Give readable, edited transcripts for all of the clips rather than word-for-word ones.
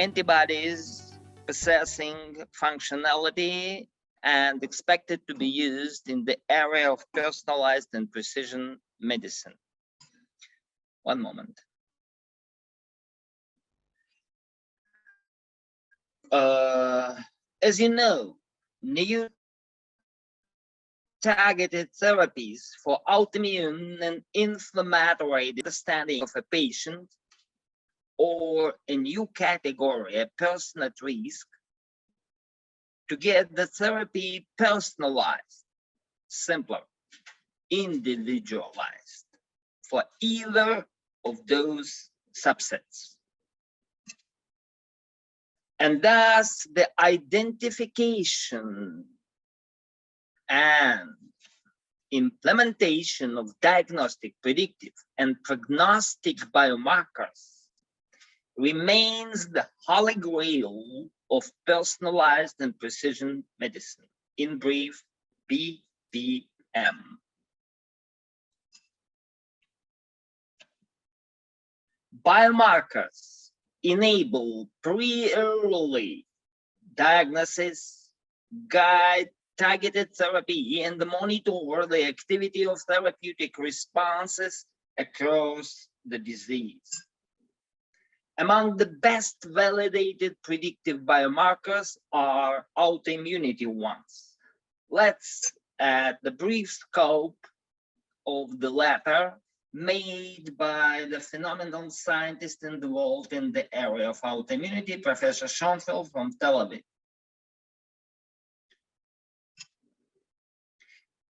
antibodies possessing functionality and expected to be used in the area of personalized and precision medicine. One moment. As you know, new targeted therapies for autoimmune and inflammatory understanding of a patient, or a new category, a person at risk, to get the therapy personalized, simpler, individualized for either of those subsets. And thus the identification and implementation of diagnostic, predictive, and prognostic biomarkers remains the holy grail of personalized and precision medicine, in brief, BPM. Biomarkers enable pre-early diagnosis, guide targeted therapy, and monitor the activity of therapeutic responses across the disease. Among the best validated predictive biomarkers are autoimmunity ones. Let's add the brief scope of the latter, made by the phenomenal scientist involved in the area of autoimmunity, Professor Schoenfeld from Tel Aviv.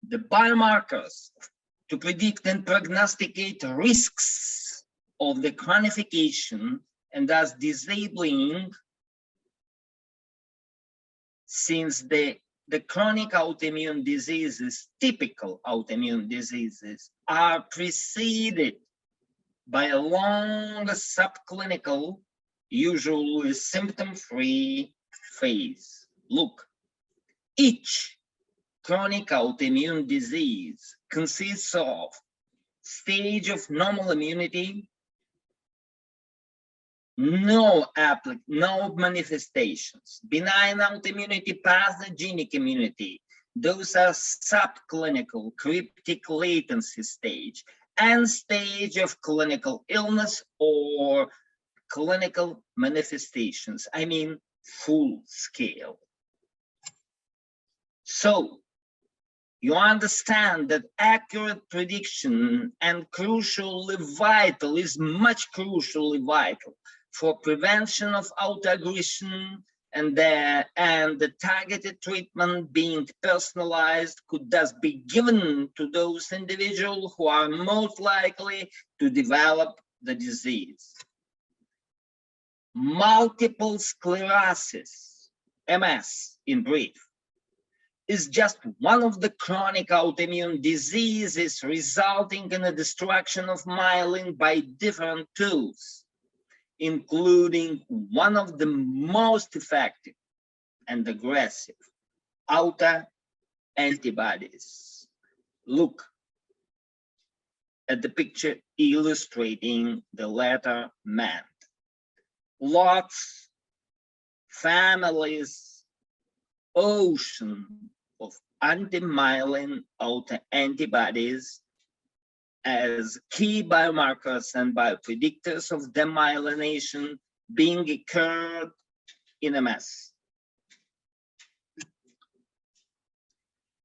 The biomarkers to predict and prognosticate risks of the chronification and thus disabling, since the chronic autoimmune diseases, typical autoimmune diseases, are preceded by a long subclinical, usually symptom-free phase. Look, each chronic autoimmune disease consists of stage of normal immunity, no manifestations, benign autoimmunity, pathogenic immunity. Those are subclinical, cryptic latency stage, and stage of clinical illness or clinical manifestations. I mean, full scale. So you understand that accurate prediction and crucially vital is much crucially vital for prevention of autoaggression, and the targeted treatment being personalized could thus be given to those individuals who are most likely to develop the disease. Multiple sclerosis, MS in brief, is just one of the chronic autoimmune diseases resulting in a destruction of myelin by different tools, including one of the most effective and aggressive autoantibodies. Look at the picture illustrating the latter meant. Lots, families, ocean of anti-myelin autoantibodies as key biomarkers and biopredictors of demyelination being occurred in MS.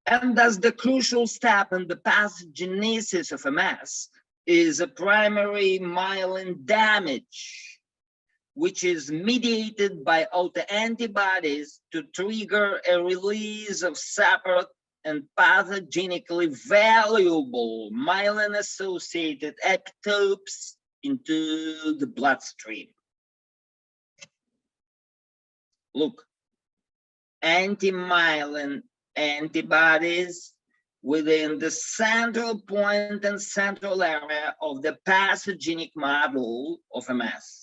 And thus the crucial step in the pathogenesis of MS is a primary myelin damage, which is mediated by autoantibodies to trigger a release of separate and pathogenically valuable myelin-associated epitopes into the bloodstream. Look, anti-myelin antibodies within the central point and central area of the pathogenic model of MS.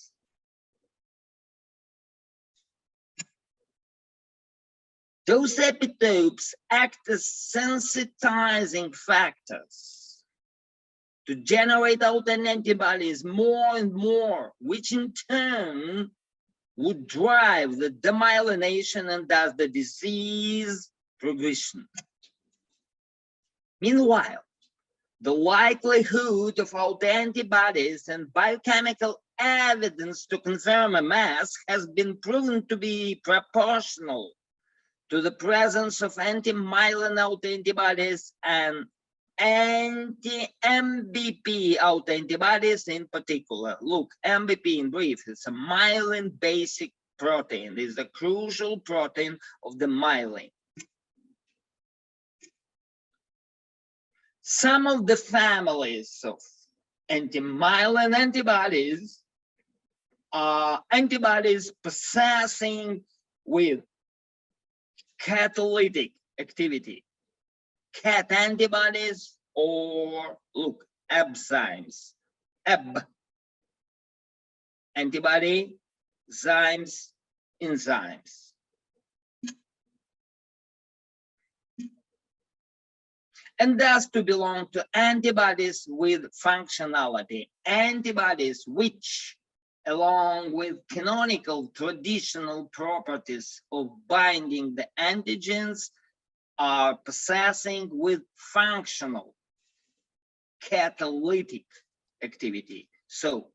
Those epitopes act as sensitizing factors to generate autoantibodies more and more, which in turn would drive the demyelination and thus the disease progression. Meanwhile, the likelihood of autoantibodies and biochemical evidence to confirm MS has been proven to be proportional to the presence of anti-myelin autoantibodies and anti-MBP autoantibodies in particular. Look, MBP in brief is a myelin basic protein. It is a crucial protein of the myelin. Some of the families of anti-myelin antibodies are antibodies possessing with catalytic activity, cat antibodies, or look, enzymes, Ab antibody, zymes, enzymes. And thus to belong to antibodies with functionality, antibodies which, along with canonical traditional properties of binding the antigens, are possessing with functional catalytic activity. So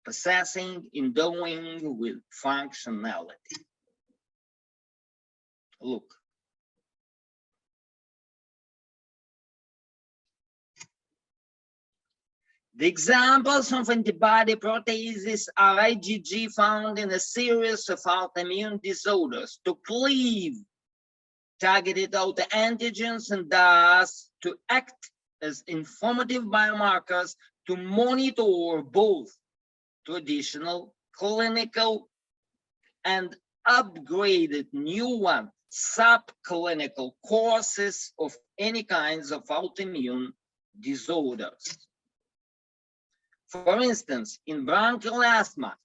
possessing, endowing with functionality. Look. The examples of antibody proteases are IgG found in a series of autoimmune disorders to cleave targeted autoantigens and thus to act as informative biomarkers to monitor both traditional, clinical, and upgraded new one subclinical courses of any kinds of autoimmune disorders. For instance, in bronchial asthma,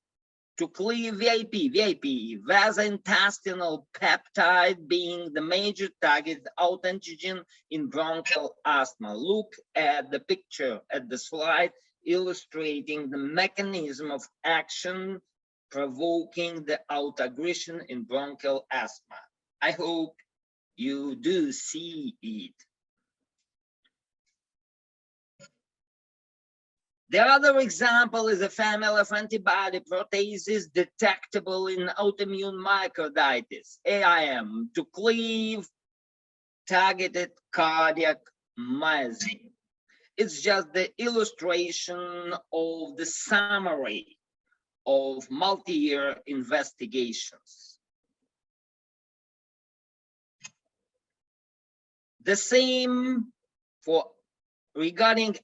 to cleave VIP, vasointestinal peptide being the major target autoantigen in bronchial asthma. Look at the picture at the slide illustrating the mechanism of action provoking the autoaggression in bronchial asthma. I hope you do see it. The other example is a family of antibody proteases detectable in autoimmune myocarditis, AIM, to cleave targeted cardiac myosin. It's just the illustration of the summary of multi-year investigations. The same for regarding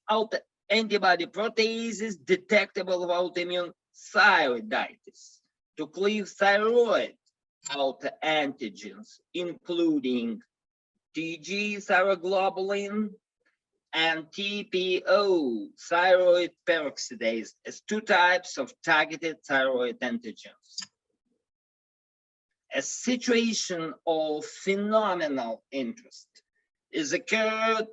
antibody proteases detectable of autoimmune thyroiditis to cleave thyroid autoantigens, including TG thyroglobulin and TPO thyroid peroxidase as two types of targeted thyroid antigens. A situation of phenomenal interest is occurred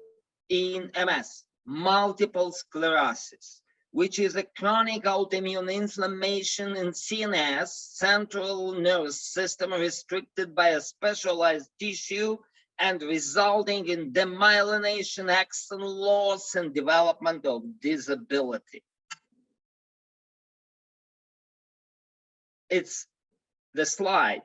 in MS, multiple sclerosis, which is a chronic autoimmune inflammation in CNS, central nervous system, restricted by a specialized tissue and resulting in demyelination, axon loss, and development of disability. It's the slide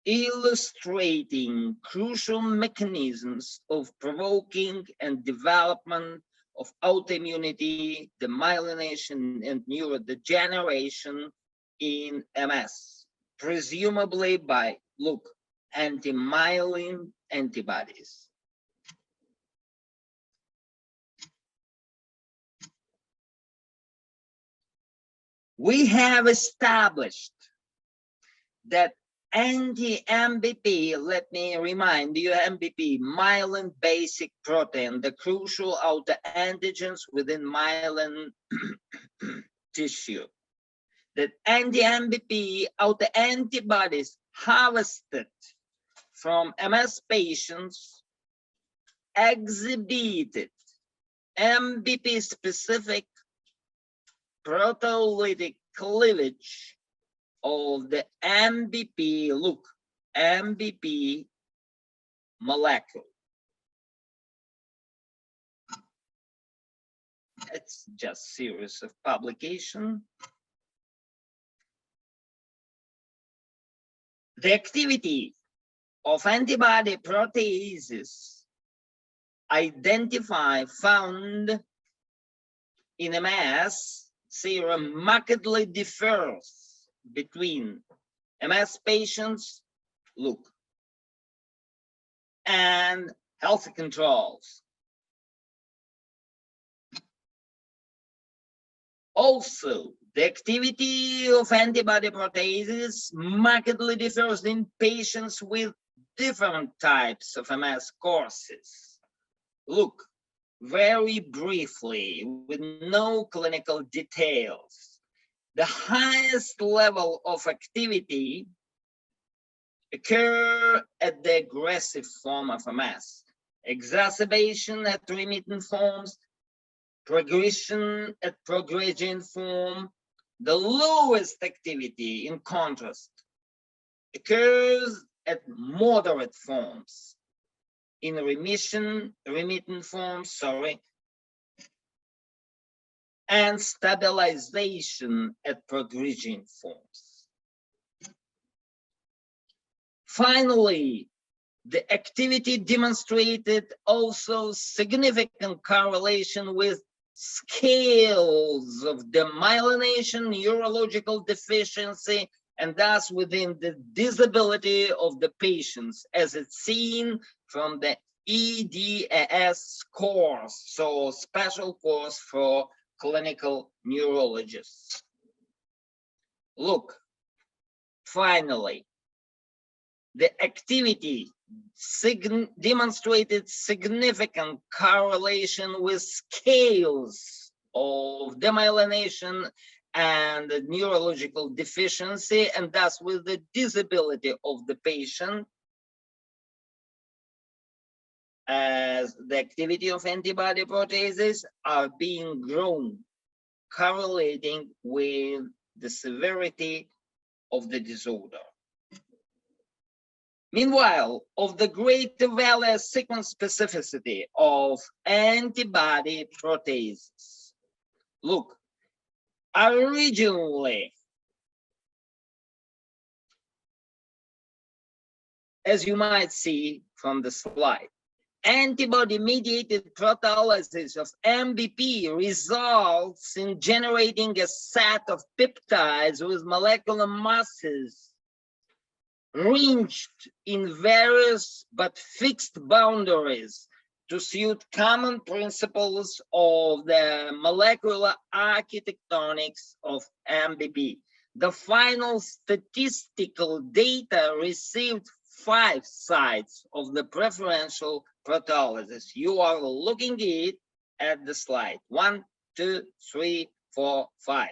illustrating crucial mechanisms of provoking and development of autoimmunity, demyelination, and neurodegeneration in MS, presumably by, look, anti-myelin antibodies. We have established that anti-MBP, let me remind you, MBP, myelin basic protein, the crucial autoantigens within myelin tissue, that anti-MBP autoantibodies harvested from MS patients exhibited MBP specific proteolytic cleavage of the MBP, look, MBP molecule. It's just series of publication. The activity of antibody proteases found in MS serum markedly differs between MS patients, look, and healthy controls. Also, the activity of antibody proteases markedly differs in patients with different types of MS courses. Look, very briefly, with no clinical details, the highest level of activity occur at the aggressive form of MS, exacerbation at remittent forms, progression at progrediente form. The lowest activity, in contrast, occurs at moderate forms, in remittent forms, and stabilization at progrediente forms. Finally, the activity demonstrated also significant correlation with scales of demyelination, neurological deficiency, and thus within the disability of the patients, as it's seen from the EDAS course, so special course for clinical neurologists. Look, finally, the activity demonstrated significant correlation with scales of demyelination and neurological deficiency, and thus with the disability of the patient, as the activity of antibody proteases are being grown, correlating with the severity of the disorder. Meanwhile, of the greater value sequence specificity of antibody proteases. Look, originally, as you might see from the slide, antibody-mediated proteolysis of MBP results in generating a set of peptides with molecular masses ranged in various but fixed boundaries to suit common principles of the molecular architectonics of MBP. The final statistical data received 5 sites of the preferential proteolysis. You are looking at the slide. 1, 2, 3, 4, 5.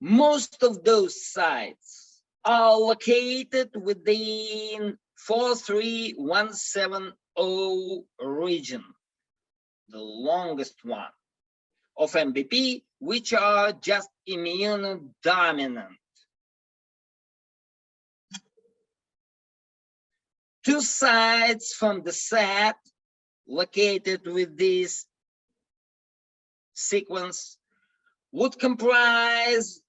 Most of those sites are located within 43170 region, the longest one of MBP, which are just immunodominant. 2 sites from the set located with this sequence would comprise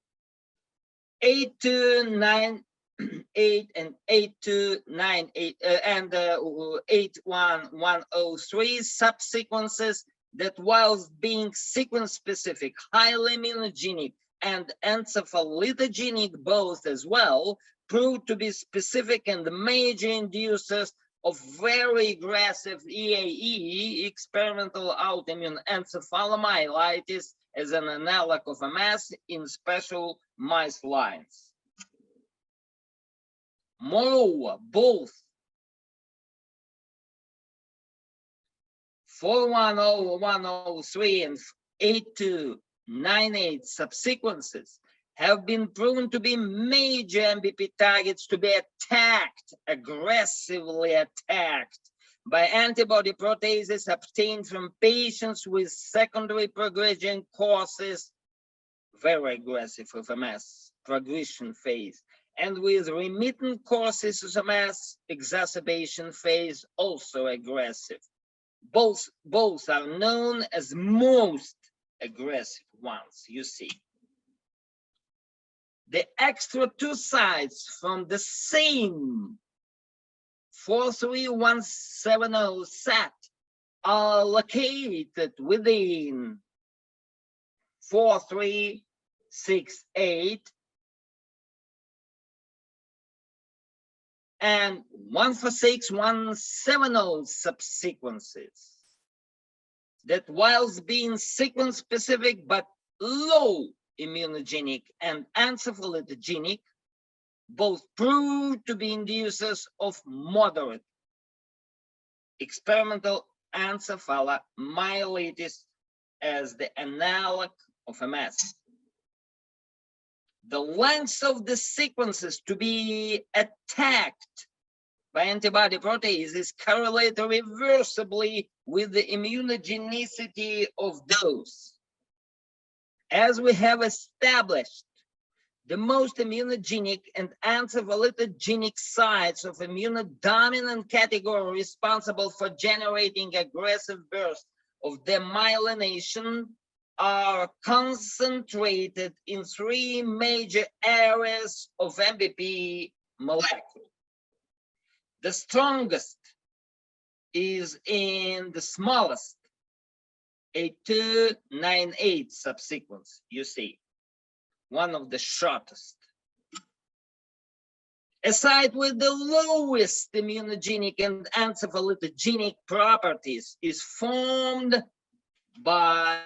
8298 and 8298 and 81103 subsequences that, whilst being sequence specific, highly immunogenic and encephalitogennic both as well, proved to be specific and major inducers of very aggressive EAE, experimental autoimmune encephalomyelitis, as an analog of MS in special mice lines. Moreover, both 410103 and 8298 subsequences have been proven to be major MBP targets to be attacked, aggressively attacked by antibody proteases obtained from patients with secondary progression courses, very aggressive of MS, progression phase, and with remittent courses of MS, exacerbation phase, also aggressive. Both are known as most aggressive ones, you see. The extra two sites from the same 43170 set are located within 4368 and 146170 subsequences that, whilst being sequence specific but low immunogenic and encephalotogenic, both prove to be inducers of moderate experimental encephalomyelitis as the analog of MS. The length of the sequences to be attacked by antibody proteases correlate reversibly with the immunogenicity of those. As we have established, the most immunogenic and encephalotogenic sites of immunodominant category responsible for generating aggressive bursts of demyelination are concentrated in three major areas of MBP molecule. The strongest is in the smallest, A298 subsequence, you see, one of the shortest. A site with the lowest immunogenic and encephalotogenic properties is formed by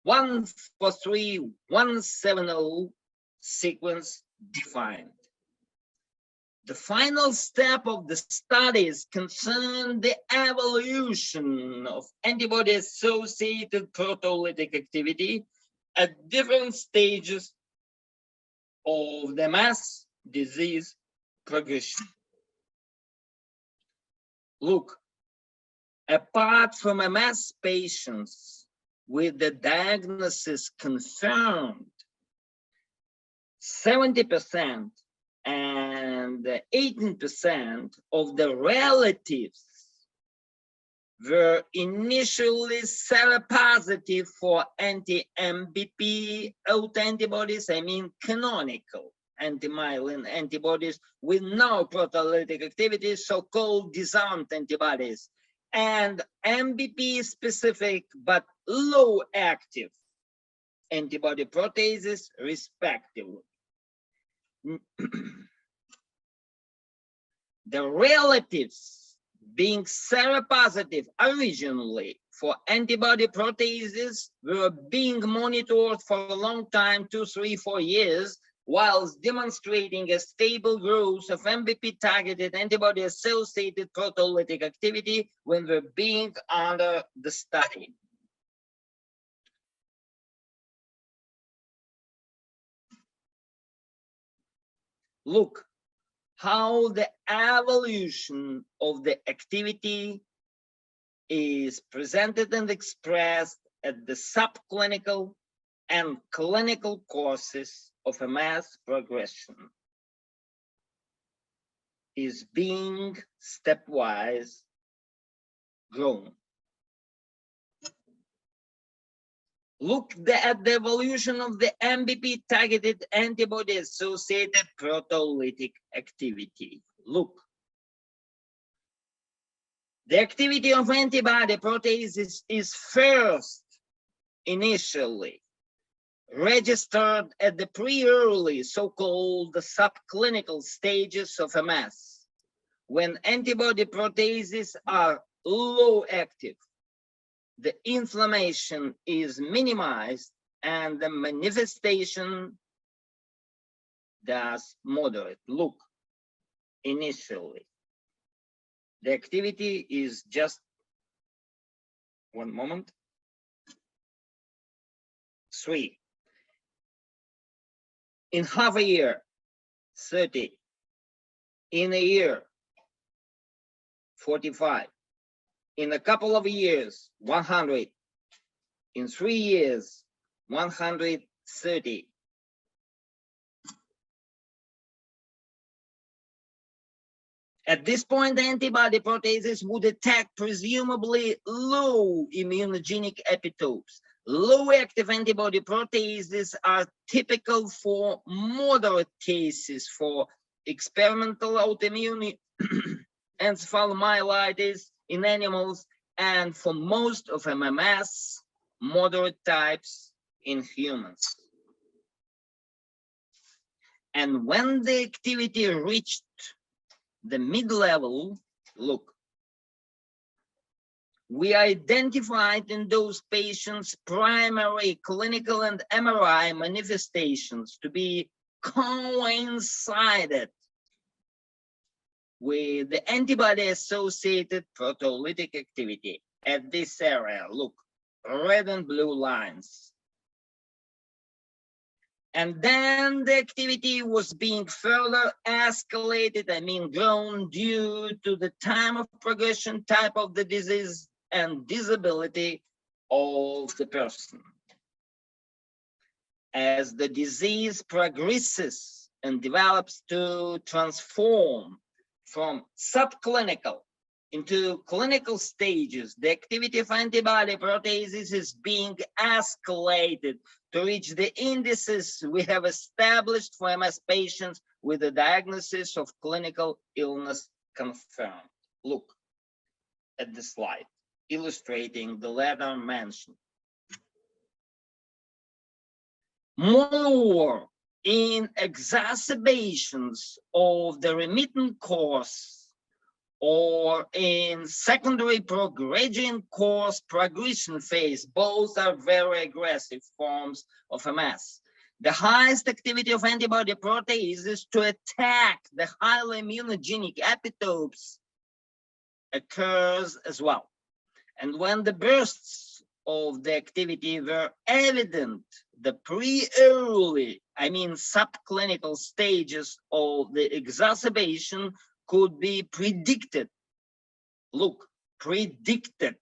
143170 sequence defined. The final step of the studies concerned the evolution of antibody-associated proteolytic activity at different stages of the MS disease progression. Look, apart from MS patients with the diagnosis confirmed, 70% and 18% of the relatives were initially seropositive for anti-MBP autoantibodies, I mean canonical anti-myelin antibodies with no proteolytic activity, so-called disarmed antibodies, and MBP specific but low active antibody proteases respectively. The relatives being seropositive originally for antibody proteases were being monitored for a long time, 2, 3, 4 years, whilst demonstrating a stable growth of MBP targeted antibody associated proteolytic activity when they're being under the study. Look how the evolution of the activity is presented and expressed at the subclinical and clinical courses of MS progression is being stepwise grown. Look at the evolution of the MBP targeted antibody associated proteolytic activity. Look. The activity of antibody proteases is first initially registered at the pre-early so-called subclinical stages of MS, when antibody proteases are low active. The inflammation is minimized and the manifestation thus moderate. Look, initially, the activity is just, one moment, 3. In half a year, 30. In a year, 45. In a couple of years, 100. In 3 years, 130. At this point, the antibody proteases would attack presumably low immunogenic epitopes. Low active antibody proteases are typical for moderate cases for experimental autoimmune encephalomyelitis in animals, and for most of MMS, moderate types in humans. And when the activity reached the mid-level, look, we identified in those patients primary clinical and MRI manifestations to be coincided with the antibody-associated proteolytic activity at this area. Look, red and blue lines. And then the activity was being further escalated, grown due to the time of progression, type of the disease, and disability of the person. As the disease progresses and develops to transform from subclinical into clinical stages, the activity of antibody proteases is being escalated to reach the indices we have established for MS patients with a diagnosis of clinical illness confirmed. Look at the slide illustrating the latter mentioned. Moreover, in exacerbations of the remittent course or in secondary progression course progression phase, both are very aggressive forms of MS. The highest activity of antibody proteases to attack the highly immunogenic epitopes occurs as well. And when the bursts of the activity were evident, the pre-early, subclinical stages of the exacerbation could be predicted. Look, predicted.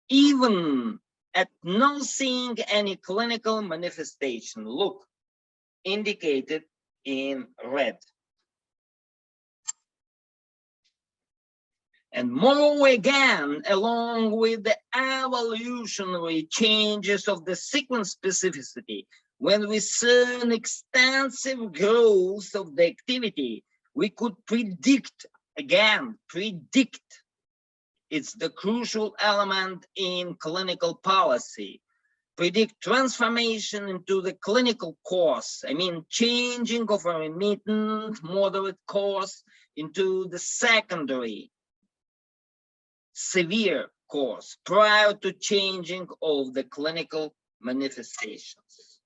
Even at not seeing any clinical manifestation. Look, indicated in red. And moreover, again, along with the evolutionary changes of the sequence specificity, when we saw an extensive growth of the activity, we could predict, it's the crucial element in clinical policy, predict transformation into the clinical course, changing of a remittent moderate course into the secondary severe course prior to changing of the clinical manifestations.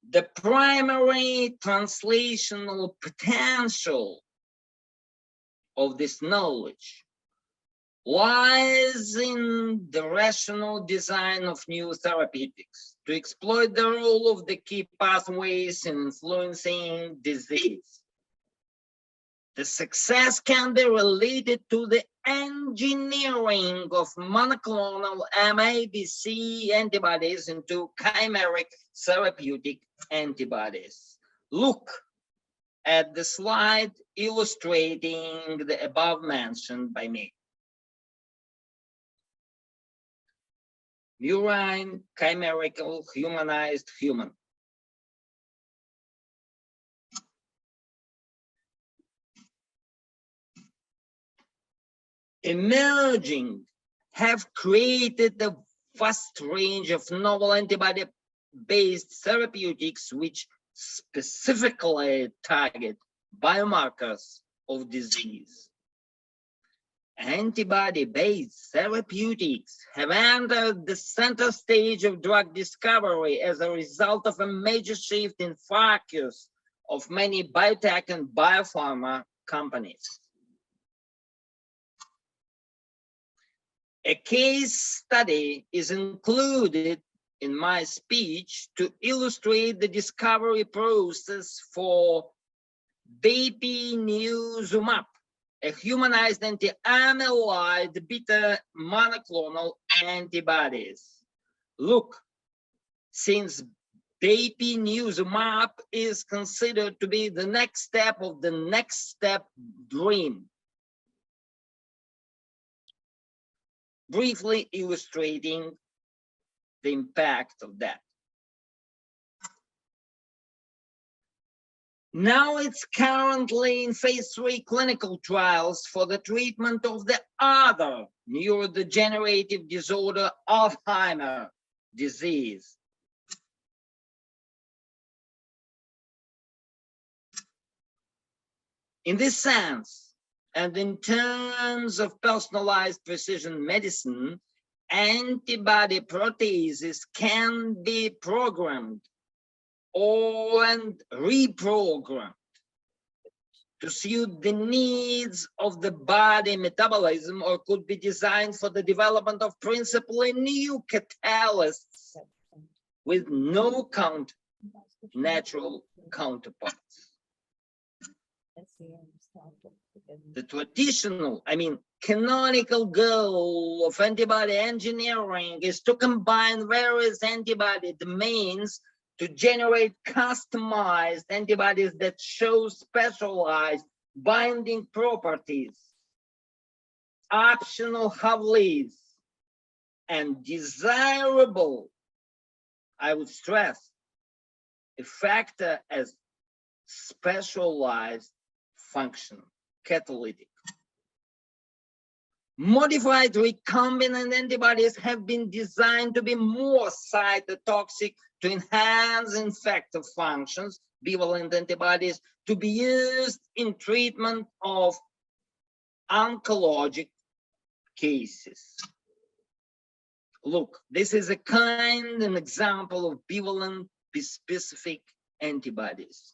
The primary translational potential of this knowledge lies in the rational design of new therapeutics to exploit the role of the key pathways in influencing disease. The success can be related to the engineering of monoclonal MABC antibodies into chimeric therapeutic antibodies. Look at the slide illustrating the above mentioned by me. Murine, chimerical, humanized, human. Emerging have created a vast range of novel antibody-based therapeutics which specifically target biomarkers of disease. Antibody-based therapeutics have entered the center stage of drug discovery as a result of a major shift in focus of many biotech and biopharma companies. A case study is included in my speech to illustrate the discovery process for Bepinezumab, a humanized anti-amyloid beta monoclonal antibodies. Look, since Bepinezumab is considered to be the next step of the next step dream. Briefly illustrating the impact of that. Now it's currently in phase 3 clinical trials for the treatment of the other neurodegenerative disorder, Alzheimer's disease. In this sense, and in terms of personalized precision medicine, antibody proteases can be programmed and reprogrammed to suit the needs of the body metabolism, or could be designed for the development of principally new catalysts with no natural counterparts. The traditional, canonical goal of antibody engineering is to combine various antibody domains to generate customized antibodies that show specialized binding properties, optional half-lives, and desirable, I would stress, effector as specialized function, catalytic. Modified recombinant antibodies have been designed to be more cytotoxic to enhance effector functions, bivalent antibodies, to be used in treatment of oncologic cases. Look, this is an example of bivalent bispecific antibodies.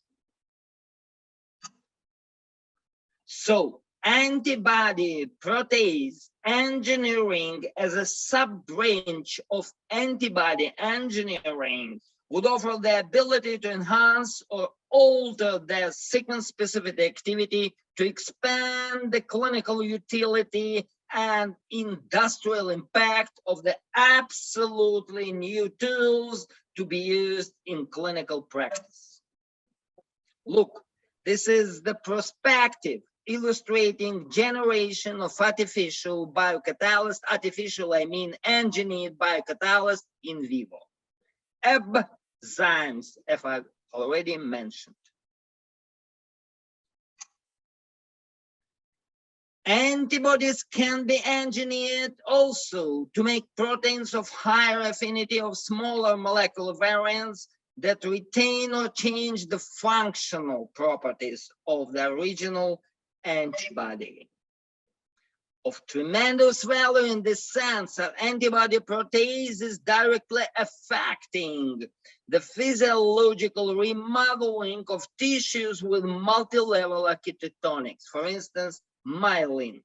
So, antibody protease engineering as a sub-branch of antibody engineering would offer the ability to enhance or alter their sequence-specific activity to expand the clinical utility and industrial impact of the absolutely new tools to be used in clinical practice. Look, this is the perspective illustrating generation of artificial biocatalyst, engineered biocatalyst in vivo. Enzymes, as I've already mentioned. Antibodies can be engineered also to make proteins of higher affinity of smaller molecular variants that retain or change the functional properties of the original antibody. Of tremendous value in this sense are antibody proteases directly affecting the physiological remodeling of tissues with multi-level architectonics, for instance, myelin,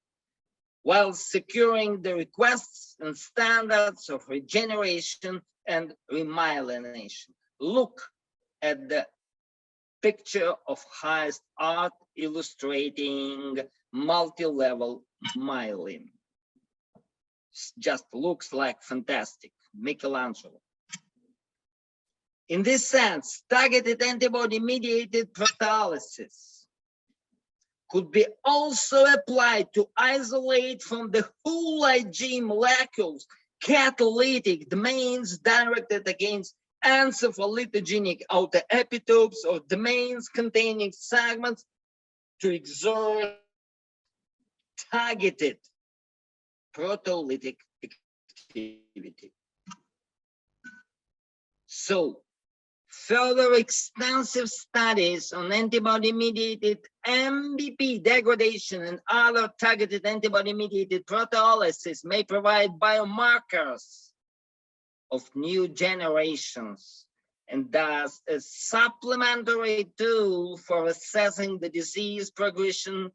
while securing the requests and standards of regeneration and remyelination. Look at the picture of highest art illustrating multi-level myelin. Just looks like fantastic, Michelangelo. In this sense, targeted antibody-mediated proteolysis could be also applied to isolate from the whole Ig molecules catalytic domains directed against encephalotogenic outer epitopes or domains containing segments to exert targeted proteolytic activity. So, further extensive studies on antibody-mediated MBP degradation and other targeted antibody-mediated proteolysis may provide biomarkers of new generations, and thus a supplementary tool for assessing the disease progression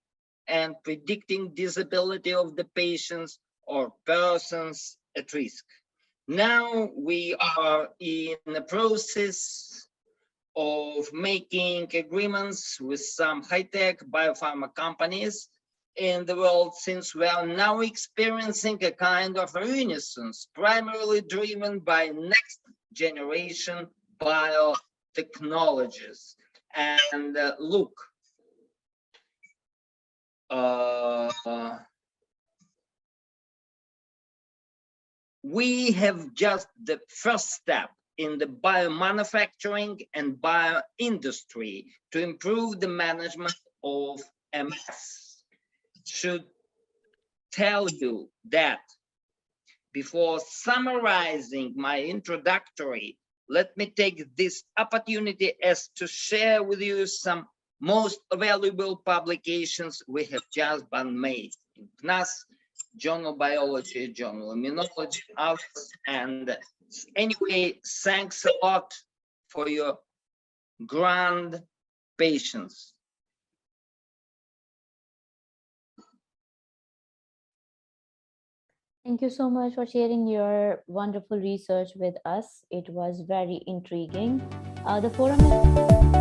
and predicting disability of the patients or persons at risk. Now we are in the process of making agreements with some high-tech biopharma companies in the world, since we are now experiencing a kind of renaissance, primarily driven by next generation biotechnologies. And look, we have just the first step in the biomanufacturing and bioindustry to improve the management of MS. Should tell you that before summarizing my introductory, let me take this opportunity as to share with you some most valuable publications we have just been made in PNAS, Journal Biology, Journal Immunology, others. And anyway, thanks a lot for your grand patience. Thank you so much for sharing your wonderful research with us. It was very intriguing. The forum is